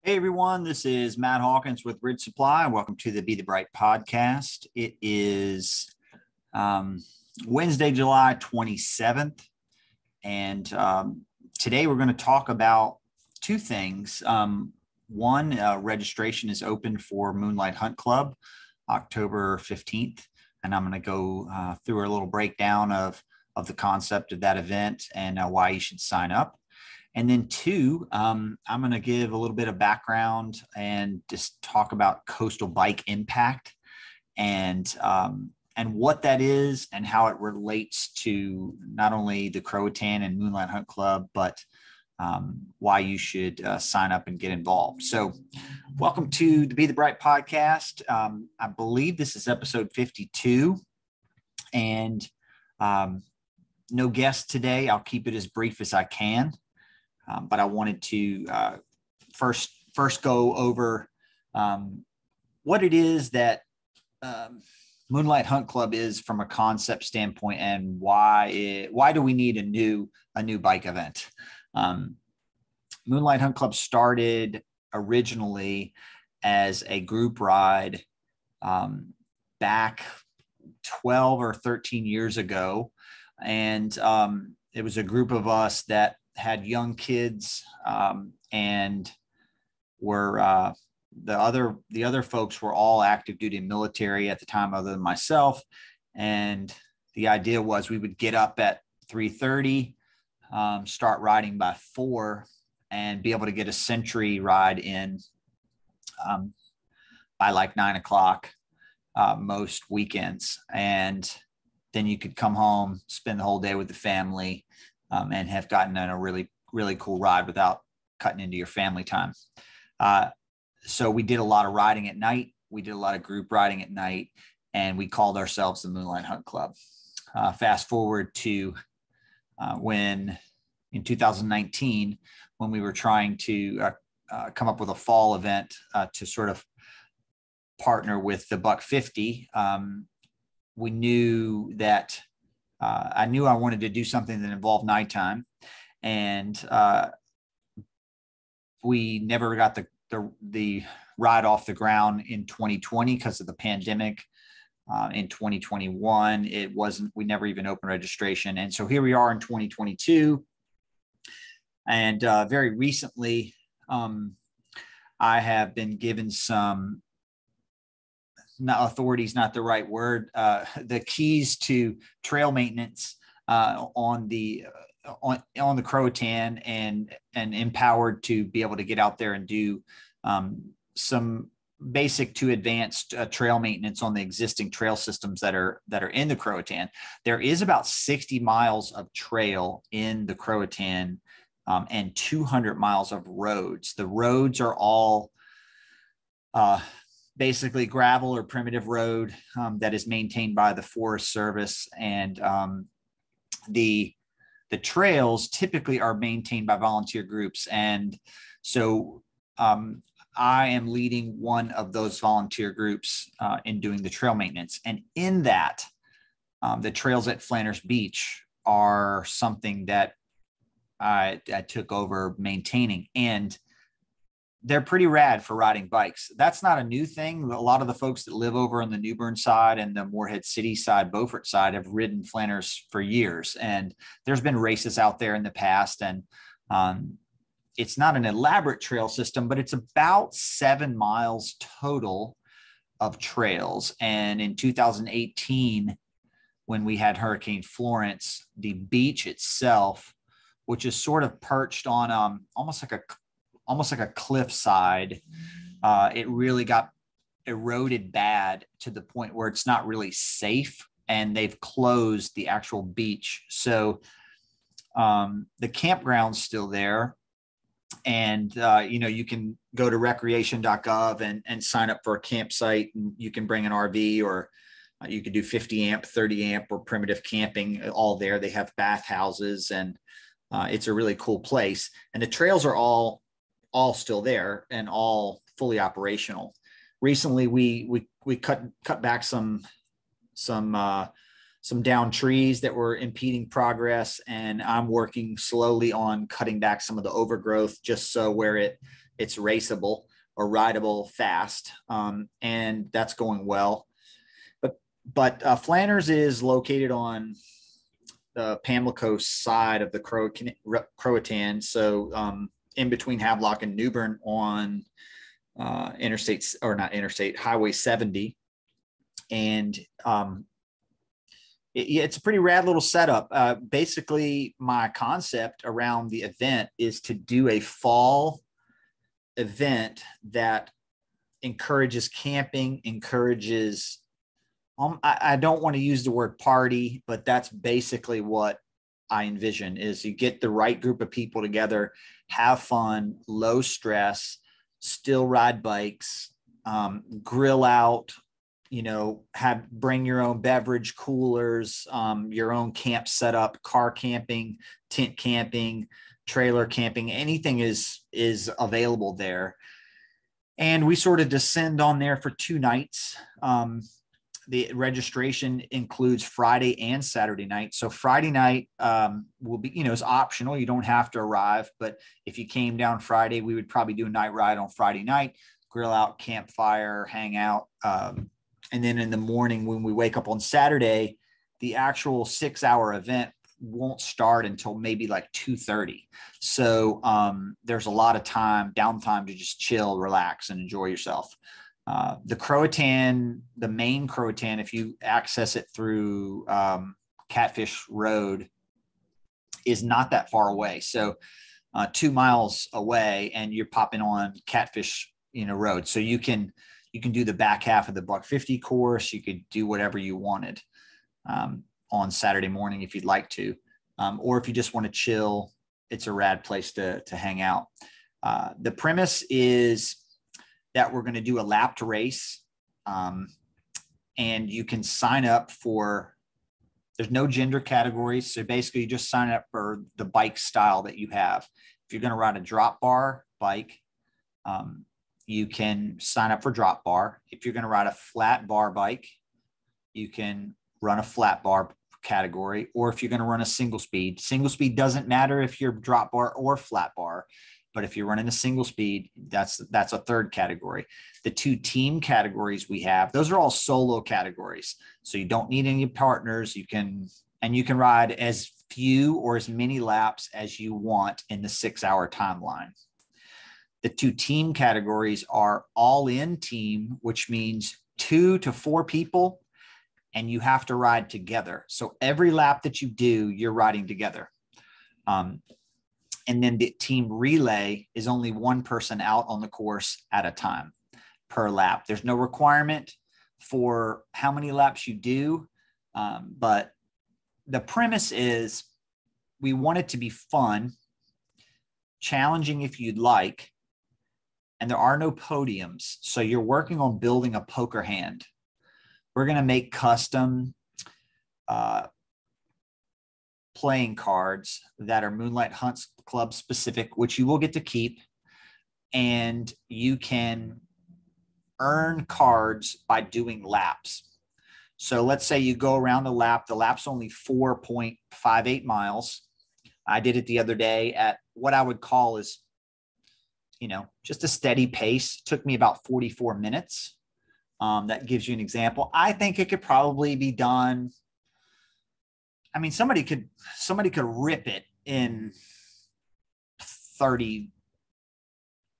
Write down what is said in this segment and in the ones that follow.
Hey everyone, this is Matt Hawkins with Ridge Supply. Welcome to the Be the Bright podcast. It is Wednesday, July 27th, and today we're going to talk about two things. One, registration is open for Moonlight Hunt Club, October 15th, and I'm going to go through a little breakdown of the concept of that event and why you should sign up. And then two, I'm going to give a little bit of background and just talk about coastal bike impact and what that is and how it relates to not only the Croatan and Moonlight Hunt Club, but why you should sign up and get involved. So welcome to the Be the Bright podcast. I believe this is episode 52 and no guest today. I'll keep it as brief as I can. But I wanted to first go over what it is that Moonlight Hunt Club is from a concept standpoint, and why do we need a new bike event? Moonlight Hunt Club started originally as a group ride back 12 or 13 years ago, and it was a group of us that had young kids and were the other folks were all active duty military at the time other than myself. And the idea was we would get up at 3:30, start riding by 4 and be able to get a century ride in by like 9 o'clock most weekends. And then you could come home, spend the whole day with the family, and have gotten on a really, really cool ride without cutting into your family time. So we did a lot of riding at night. We did a lot of group riding at night, and we called ourselves the Moonlight Hunt Club. Fast forward to when in 2019, when we were trying to come up with a fall event to sort of partner with the Buck 50, we knew that I knew I wanted to do something that involved nighttime, and we never got the ride off the ground in 2020 because of the pandemic. In 2021, we never even opened registration. And so here we are in 2022. And very recently, I have been given some, authority is not the right word, the keys to trail maintenance on the Croatan, and empowered to be able to get out there and do some basic to advanced trail maintenance on the existing trail systems that are in the Croatan. There is about 60 miles of trail in the Croatan and 200 miles of roads. The roads are all basically gravel or primitive road that is maintained by the Forest Service, and the trails typically are maintained by volunteer groups. And so I am leading one of those volunteer groups in doing the trail maintenance. And in that, the trails at Flanders Beach are something that I took over maintaining, and they're pretty rad for riding bikes. That's not a new thing. A lot of the folks that live over on the New Bern side and the Moorhead City side, Beaufort side, have ridden Flanders for years. And there's been races out there in the past. And it's not an elaborate trail system, but it's about 7 miles total of trails. And in 2018, when we had Hurricane Florence, the beach itself, which is sort of perched on almost like a cliffside, it really got eroded bad to the point where it's not really safe, and they've closed the actual beach. So the campground's still there, and you can go to recreation.gov and sign up for a campsite, and you can bring an RV, or you could do 50 amp, 30 amp, or primitive camping all there. They have bathhouses, and it's a really cool place. And the trails are all still there and all fully operational. Recently, we cut back some down trees that were impeding progress, and I'm working slowly on cutting back some of the overgrowth, just so where it it's raceable or rideable fast. And that's going well. But Flanners is located on the Pamlico side of the Croatan. So in between Havelock and Newbern on Highway 70. And it's a pretty rad little setup. Basically, my concept around the event is to do a fall event that encourages camping, encourages I don't want to use the word party, but that's basically what I envision is you get the right group of people together, have fun, low stress, still ride bikes, grill out, bring your own beverage coolers, your own camp setup, car camping, tent camping, trailer camping, anything is available there. And we sort of descend on there for 2 nights. The registration includes Friday and Saturday night. So Friday night will be, is optional. You don't have to arrive, but if you came down Friday, we would probably do a night ride on Friday night, grill out, campfire, hang out. And then in the morning, when we wake up on Saturday, the actual 6-hour event won't start until maybe like 2:30. So there's a lot of downtime to just chill, relax, and enjoy yourself. The Croatan, the main Croatan, if you access it through Catfish Road, is not that far away. So 2 miles away, and you're popping on Catfish, Road. So you can do the back half of the $150 course. You could do whatever you wanted on Saturday morning if you'd like to, or if you just want to chill, it's a rad place to hang out. The premise is that we're going to do a lapped race. And you can sign up there's no gender categories. So basically you just sign up for the bike style that you have. If you're going to ride a drop bar bike, you can sign up for drop bar. If you're going to ride a flat bar bike, you can run a flat bar category. Or if you're going to run a single speed doesn't matter if you're drop bar or flat bar. But if you're running a single speed, that's a third category. The 2 team categories we have, those are all solo categories. So you don't need any partners. You can ride as few or as many laps as you want in the 6-hour timeline. The 2 team categories are all in team, which means 2 to 4 people, and you have to ride together. So every lap that you do, you're riding together. And then the team relay is only 1 person out on the course at a time per lap. There's no requirement for how many laps you do. But the premise is we want it to be fun, challenging if you'd like, and there are no podiums. So you're working on building a poker hand. We're going to make custom playing cards that are Moonlight Hunt Club specific, which you will get to keep. And you can earn cards by doing laps. So let's say you go around the lap. The lap's only 4.58 miles. I did it the other day at what I would call is, just a steady pace. It took me about 44 minutes. That gives you an example. I think it could probably be done. I mean, somebody could rip it in 30,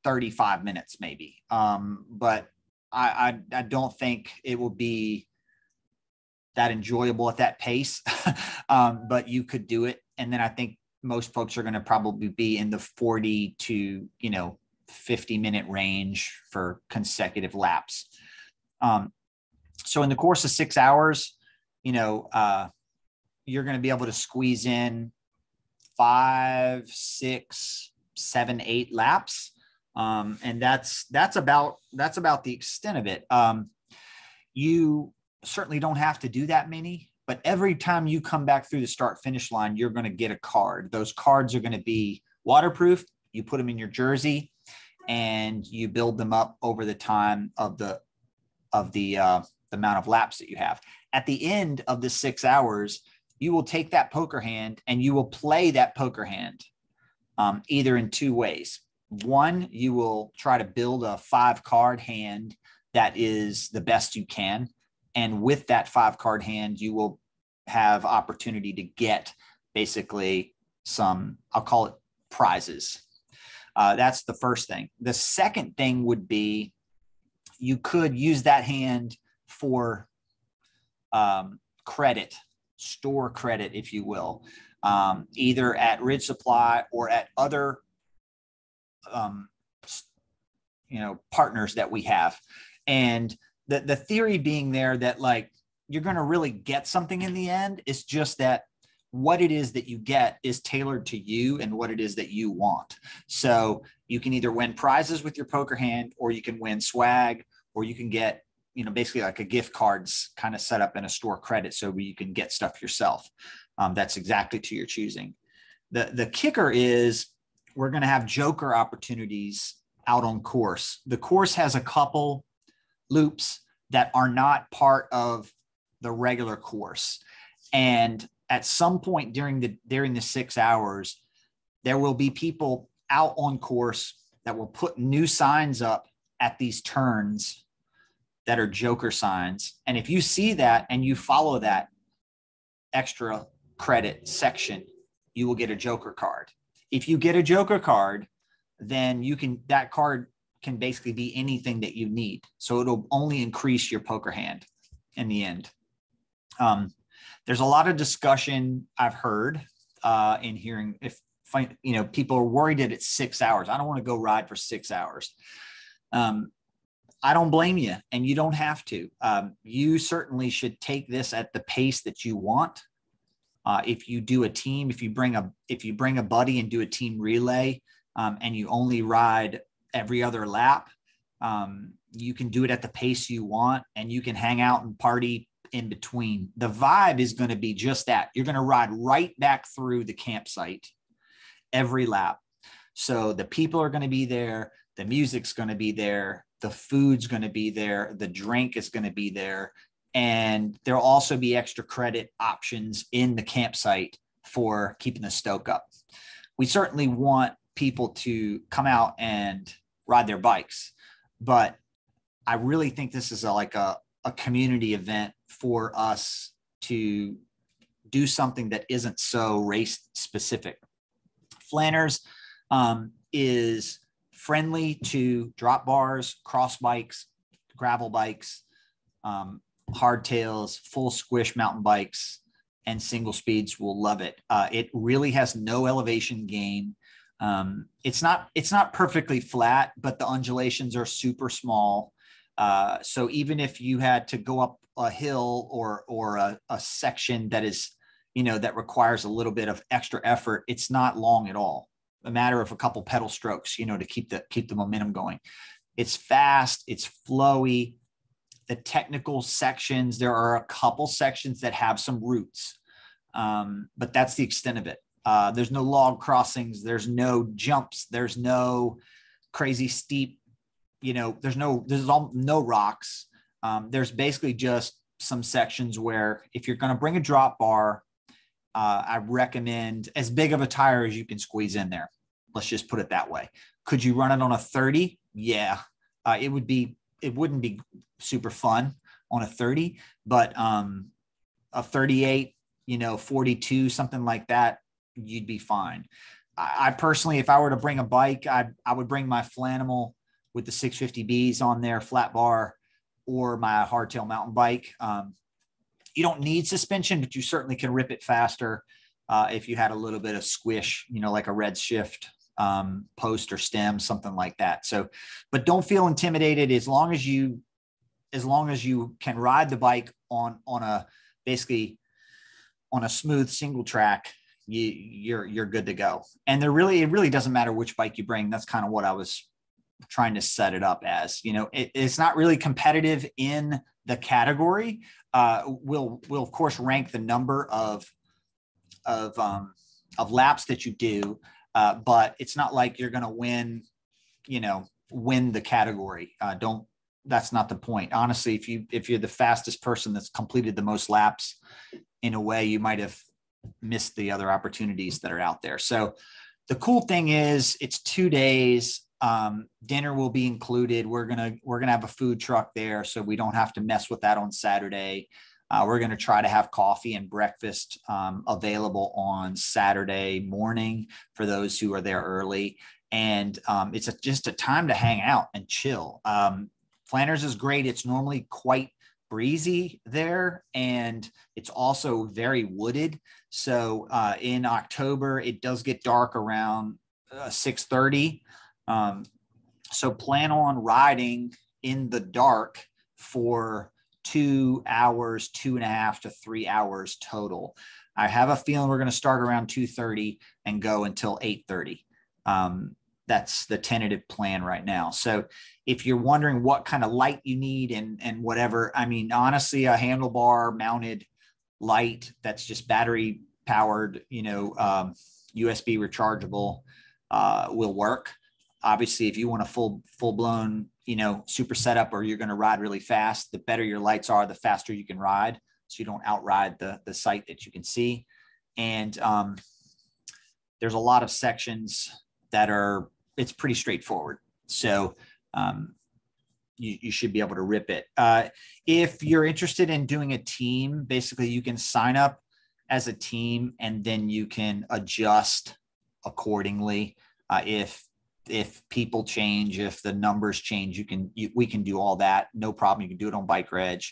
35 minutes maybe. But I don't think it will be that enjoyable at that pace. But you could do it. And then I think most folks are going to probably be in the 40 to, 50-minute range for consecutive laps. So in the course of 6 hours, you're going to be able to squeeze in 5, 6, 7, 8 laps. And that's about the extent of it. You certainly don't have to do that many, but every time you come back through the start finish line, you're going to get a card. Those cards are going to be waterproof. You put them in your jersey and you build them up over the time of the amount of laps that you have. At the end of the 6 hours, you will take that poker hand and you will play that poker hand either in 2 ways. one, you will try to build a 5-card hand that is the best you can. And with that 5-card hand, you will have opportunity to get basically some, I'll call it prizes. That's the first thing. The second thing would be you could use that hand for credit, store credit, if you will, either at Ridge Supply or at other partners that we have. And the theory being there that like you're going to really get something in the end. It's just that what it is that you get is tailored to you and what it is that you want. So you can either win prizes with your poker hand, or you can win swag, or you can get, basically like a gift cards kind of set up in a store credit so you can get stuff yourself. That's exactly to your choosing. The kicker is we're going to have joker opportunities out on course. The course has a couple loops that are not part of the regular course. And at some point during the 6 hours, there will be people out on course that will put new signs up at these turns that are joker signs. And if you see that and you follow that extra credit section, you will get a joker card. If you get a joker card, then that card can basically be anything that you need. So it'll only increase your poker hand in the end. There's a lot of discussion I've heard in hearing people are worried that it's 6 hours. I don't want to go ride for 6 hours. I don't blame you, and you don't have to. You certainly should take this at the pace that you want. If you do a team, if you bring a buddy and do a team relay, and you only ride every other lap, you can do it at the pace you want, and you can hang out and party in between. The vibe is going to be just that. You're going to ride right back through the campsite every lap. So the people are going to be there. The music's going to be there. The food's going to be there. The drink is going to be there. And there'll also be extra credit options in the campsite for keeping the stoke up. We certainly want people to come out and ride their bikes, but I really think this is a community event for us to do something that isn't so race specific. Flanners is friendly to drop bars, cross bikes, gravel bikes, hardtails, full squish mountain bikes, and single speeds will love it. It really has no elevation gain. It's not perfectly flat, but the undulations are super small. So even if you had to go up a hill or a section that is, that requires a little bit of extra effort, it's not long at all. A matter of a couple pedal strokes, to keep the momentum going. It's fast, it's flowy. The technical sections, there are a couple sections that have some roots, but that's the extent of it. There's no log crossings, there's no jumps, there's no crazy steep, there's no rocks. There's basically just some sections where if you're going to bring a drop bar, I recommend as big of a tire as you can squeeze in there. Let's just put it that way. Could you run it on a 30? Yeah, it wouldn't be super fun on a 30, but a 38, 42, something like that, you'd be fine. I personally, if I were to bring a bike, I would bring my Flanimal with the 650Bs on there, flat bar, or my hardtail mountain bike. You don't need suspension, but you certainly can rip it faster if you had a little bit of squish, like a red shift post or stem, something like that. So, but don't feel intimidated as long as you can ride the bike on a smooth single track. You're good to go. And it really doesn't matter which bike you bring. That's kind of what I was trying to set it up as. It's not really competitive in the category. We'll of course rank the number of laps that you do, but it's not like you're going to win the category. That's not the point. Honestly, if you're the fastest person that's completed the most laps, in a way, you might have missed the other opportunities that are out there. So The cool thing is it's 2 days. Dinner will be included. We're gonna have a food truck there, so we don't have to mess with that on Saturday. We're gonna try to have coffee and breakfast available on Saturday morning for those who are there early. And it's just a time to hang out and chill. Flanders is great. It's normally quite breezy there, and it's also very wooded. So in October, it does get dark around 6:30. So plan on riding in the dark for 2 hours, 2.5 to 3 hours total. I have a feeling we're going to start around 2:30 and go until 8:30. That's the tentative plan right now. So if you're wondering what kind of light you need and whatever, I mean, honestly, a handlebar mounted light that's just battery powered, USB rechargeable will work. Obviously, if you want a full blown, super setup, or you're going to ride really fast, the better your lights are, the faster you can ride. So you don't outride the sight that you can see. And there's a lot of sections that it's pretty straightforward. So you should be able to rip it. If you're interested in doing a team, basically you can sign up as a team and then you can adjust accordingly. If people change, if the numbers change, we can do all that. No problem. You can do it on Bike Reg.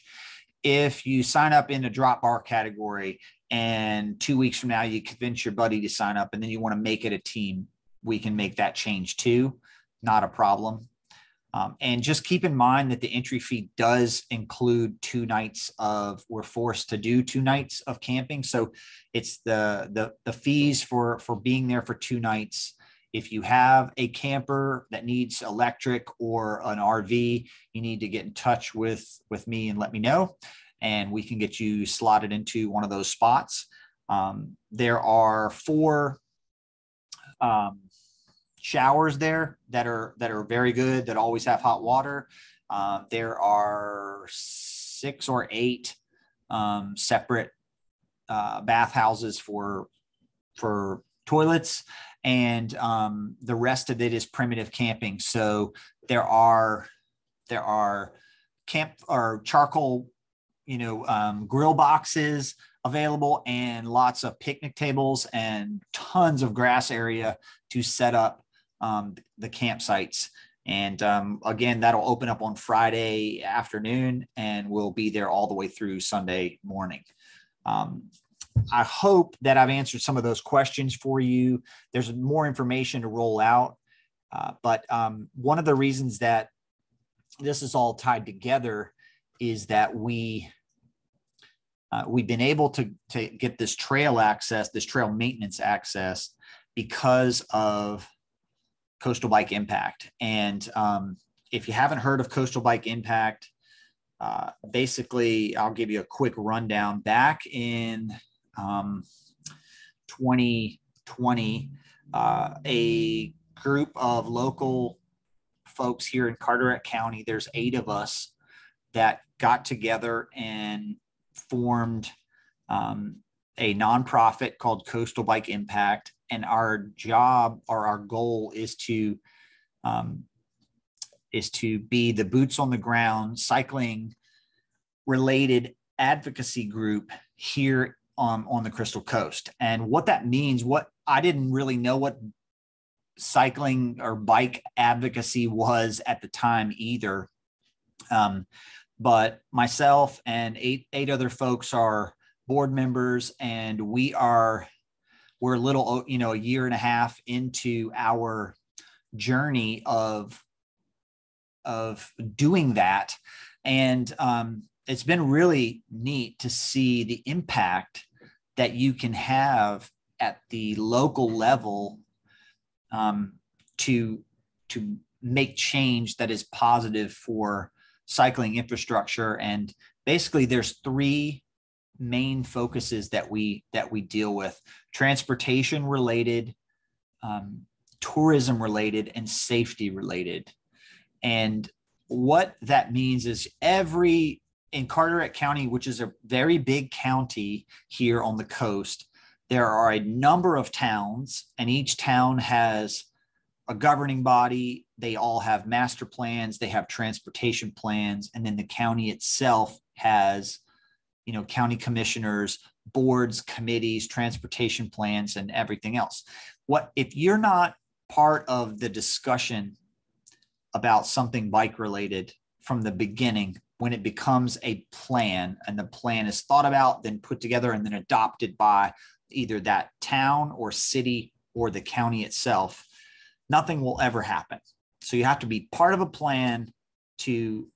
If you sign up in a drop bar category and 2 weeks from now, you convince your buddy to sign up and then you want to make it a team, we can make that change too. Not a problem. And just keep in mind that the entry fee does include 2 nights we're forced to do 2 nights of camping. So it's the fees for being there for 2 nights. If you have a camper that needs electric or an RV, you need to get in touch with me and let me know, and we can get you slotted into one of those spots. There are 4 showers there that are very good, that always have hot water. There are 6 or 8 separate bathhouses for toilets, and the rest of it is primitive camping. So there are camp or charcoal, grill boxes available, and lots of picnic tables and tons of grass area to set up the campsites. And again, that'll open up on Friday afternoon and we'll be there all the way through Sunday morning. I hope that I've answered some of those questions for you. There's more information to roll out. But one of the reasons that this is all tied together is that we've been able to get this trail access, this trail maintenance access, because of Coastal Bike Impact. And if you haven't heard of Coastal Bike Impact, basically, I'll give you a quick rundown. Back in 2020, a group of local folks here in Carteret County, there's 8 of us that got together and formed a nonprofit called Coastal Bike Impact. And our job, or our goal, is to be the boots on the ground cycling related advocacy group here on the Crystal Coast. And what that means, I didn't really know what cycling or bike advocacy was at the time either. But myself and eight other folks are board members, and we're a little, a year and a half into our journey of doing that. And it's been really neat to see the impact that you can have at the local level to make change that is positive for cycling infrastructure. And basically there's 3 main focuses that we deal with: transportation related, tourism related, and safety related. And what that means is in Carteret County, which is a very big county here on the coast, there are a number of towns, and each town has a governing body. They all have master plans, they have transportation plans, and then the county itself has, county commissioners, boards, committees, transportation plans, and everything else. What if you're not part of the discussion about something bike related from the beginning, when it becomes a plan and the plan is thought about, then put together, and then adopted by either that town or city or the county itself, nothing will ever happen. So you have to be part of a plan to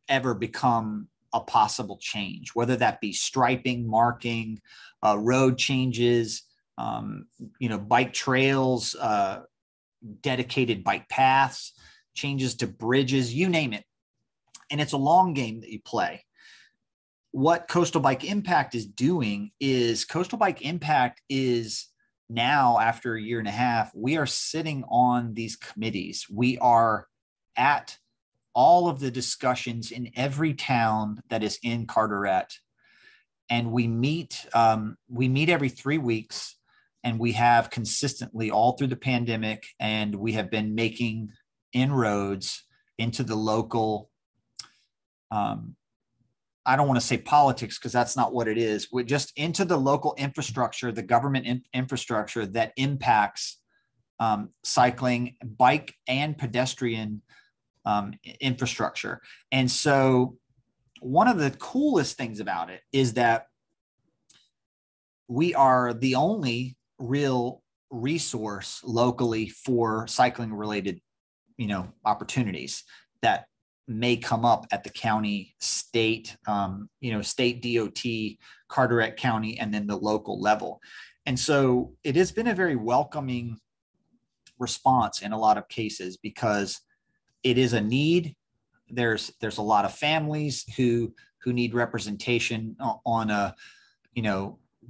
ever become a possible change, whether that be striping, marking, road changes, bike trails, dedicated bike paths, changes to bridges, you name it. And it's a long game that you play. What Coastal Bike Impact is doing is Coastal Bike Impact is now, after a year and a half, we are sitting on these committees. We are at all of the discussions in every town that is in Carteret. And we meet every 3 weeks, and we have consistently all through the pandemic, and we have been making inroads into the local, I don't want to say politics, because that's not what it is. We're just into the local infrastructure, the government infrastructure that impacts cycling, bike, and pedestrian infrastructure. And so one of the coolest things about it is that we are the only real resource locally for cycling related, opportunities that may come up at the county, state, state DOT, Carteret County, and then the local level. And so it has been a very welcoming response in a lot of cases, because it is a need. There's a lot of families who need representation on a,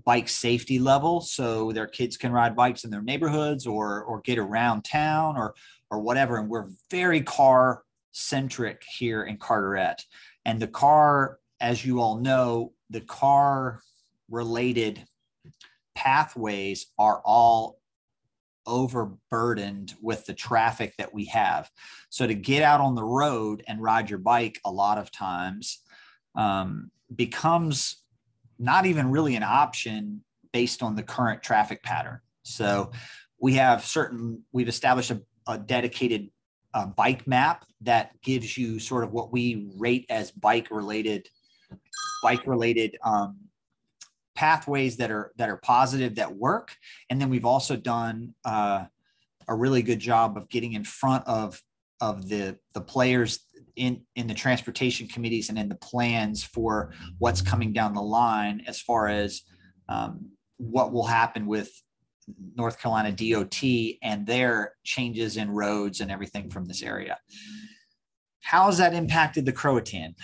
bike safety level, so their kids can ride bikes in their neighborhoods or get around town or whatever. And we're very car centric here in Carteret. And the car, as you all know, the car related pathways are all overburdened with the traffic that we have. So to get out on the road and ride your bike a lot of times becomes not even really an option based on the current traffic pattern. So we've established a dedicated bike map that gives you sort of what we rate as bike related pathways that are positive, that work. And then we've also done a really good job of getting in front of the players in the transportation committees and in the plans for what's coming down the line, as far as what will happen with North Carolina DOT and their changes in roads and everything from this area. How has that impacted the Croatan?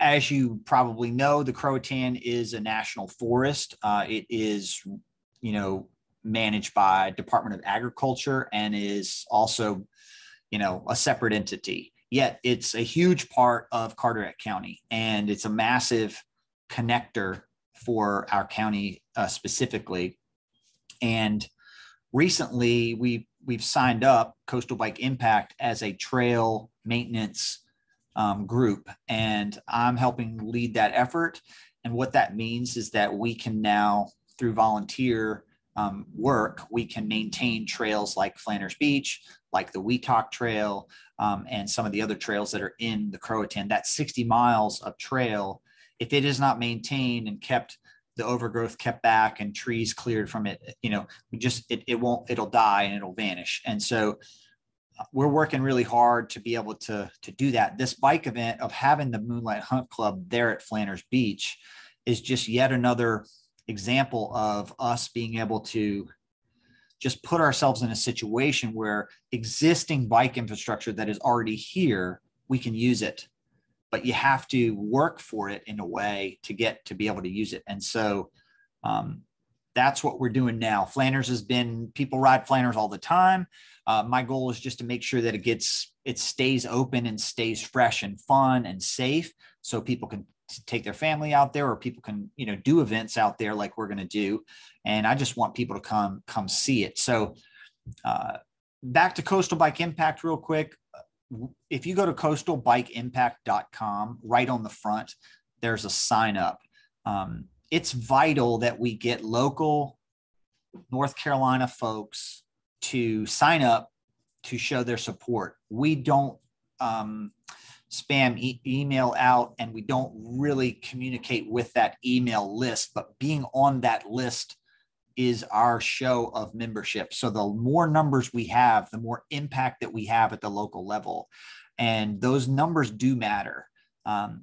As you probably know, the Croatan is a national forest. It is, managed by Department of Agriculture and is also, a separate entity. Yet it's a huge part of Carteret County, and it's a massive connector for our county specifically. And recently we've signed up Coastal Bike Impact as a trail maintenance group, and I'm helping lead that effort. And what that means is that we can now, through volunteer work, we can maintain trails like Flanders Beach, like the Weetock Trail, and some of the other trails that are in the Croatan. That 60 miles of trail, if it is not maintained and kept, the overgrowth kept back and trees cleared from it, it'll die and it'll vanish. And so we're working really hard to be able to do that. This bike event of having the Moonlight Hunt Club there at Flanders Beach is just yet another example of us being able to just put ourselves in a situation where existing bike infrastructure that is already here, we can use it, but you have to work for it in a way to be able to use it. And so that's what we're doing now. Flanders people ride Flanders all the time. My goal is just to make sure that it stays open and stays fresh and fun and safe, so people can to take their family out there, or people can, do events out there like we're going to do. And I just want people to come see it. So back to Coastal Bike Impact real quick. If you go to coastalbikeimpact.com, right on the front, there's a sign up. It's vital that we get local North Carolina folks to sign up to show their support. We don't spam email out, and we don't really communicate with that email list, but being on that list is our show of membership. So the more numbers we have, the more impact that we have at the local level. And those numbers do matter.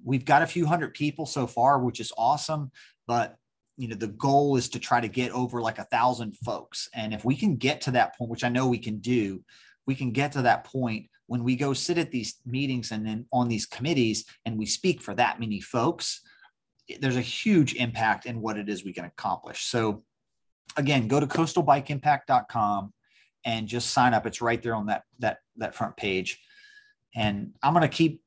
We've got a few hundred people so far, which is awesome, but the goal is to try to get over like 1,000 folks. And if we can get to that point, which I know we can do, we can get to that point when we go sit at these meetings and then on these committees and we speak for that many folks, there's a huge impact in what it is we can accomplish. So again, go to coastalbikeimpact.com and just sign up. It's right there on that front page. And I'm going to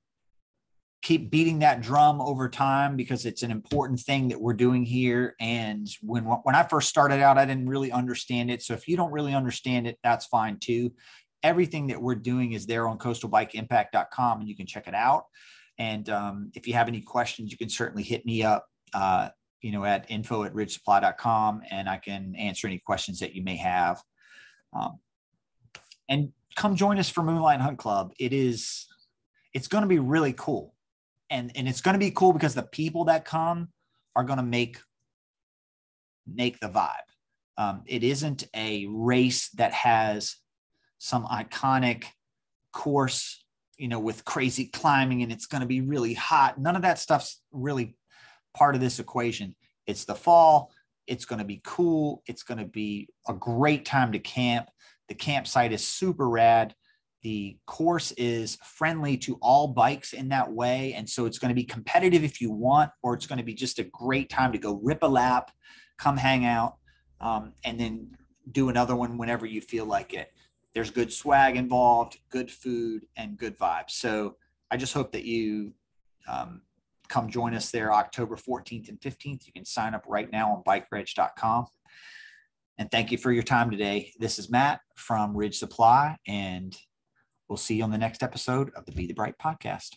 keep beating that drum over time because it's an important thing that we're doing here. And when I first started out, I didn't really understand it. So if you don't really understand it, that's fine too. Everything that we're doing is there on coastalbikeimpact.com, and you can check it out. And if you have any questions, you can certainly hit me up, at info@ridgesupply.com, and I can answer any questions that you may have. And come join us for Moonlight Hunt Club. It's going to be really cool. And it's going to be cool because the people that come are going to make the vibe. It isn't a race that has some iconic course, with crazy climbing and it's going to be really hot. None of that stuff's really part of this equation. It's the fall. It's going to be cool. It's going to be a great time to camp. The campsite is super rad. The course is friendly to all bikes in that way. And so it's going to be competitive if you want, or it's going to be just a great time to go rip a lap, come hang out, and then do another one whenever you feel like it. There's good swag involved, good food, and good vibes. So I just hope that you come join us there October 14th and 15th. You can sign up right now on bikereg.com. And thank you for your time today. This is Matt from Ridge Supply, and we'll see you on the next episode of the Be the Bright podcast.